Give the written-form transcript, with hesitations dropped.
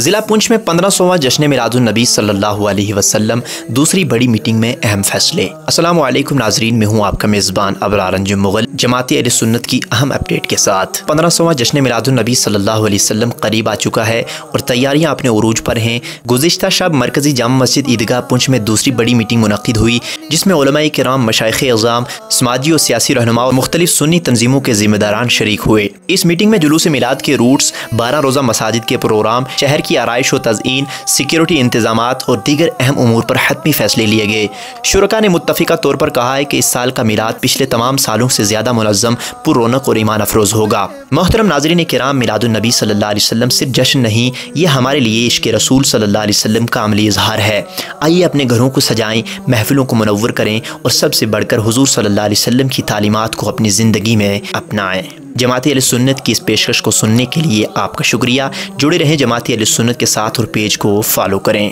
जिला पुंछ में 1500वां जश्न मिलादुन नबी सल्लल्लाहु अलैहि वसल्लम दूसरी बड़ी मीटिंग में अहम फैसले। अस्सलामु अलैकुम नाजरीन, मैं हूँ आपका मेज़बान अबरार अंजुम मुगल जमाती अहले सुन्नत की अहम अपडेट के साथ। 1500वां जश्न मिलादुन नबी सल्लल्लाहु अलैहि वसल्लम करीब आ चुका है और तैयारियां अपने उरूज पर हैं। गुज़िश्ता शब मरकजी जामा मस्जिद ईदगाह पुंछ में दूसरी बड़ी मीटिंग मुनक्किद हुई, जिसमें उलमाए किराम, मशाइख़े अज़ाम, समाजी और सियासी रहनुमा और मुख्तलिफ सुन्नी तंजीमों के जिम्मेदारान शरीक हुए। इस मीटिंग में जुलूस मिलाद के रूट्स, 12 रोज़ा मसाजिद के प्रोग्राम, शहर की आराइश व तज़ईन, सिक्योरिटी इंतजामात और दीगर अहम उमूर पर हतमी फैसले लिए गए। शुरका ने मुत्तफ़िका तौर पर कहा है कि इस साल का मिलाद पिछले तमाम सालों से ज़्यादा मुनज़्ज़म, पुररौनक और ईमान अफरोज़ होगा। मोहतरम नाज़रीन किराम, मिलादुन नबी सल्लल्लाहु अलैहि वसल्लम सिर्फ जश्न नहीं, ये हमारे लिए इश्क़ रसूल सल्लल्लाहु अलैहि वसल्लम का अमली इज़हार है। आइए अपने घरों को सजाएं, महफिलों को मुनव्वर करें और सबसे बढ़कर हुज़ूर सल्लल्लाहु अलैहि वसल्लम की तालीमात को अपनी ज़िंदगी में अपनाएं। जमाती अहले सुन्नत की इस पेशकश को सुनने के लिए आपका शुक्रिया। जुड़े रहें जमाती अहले सुन्नत के साथ और पेज को फॉलो करें।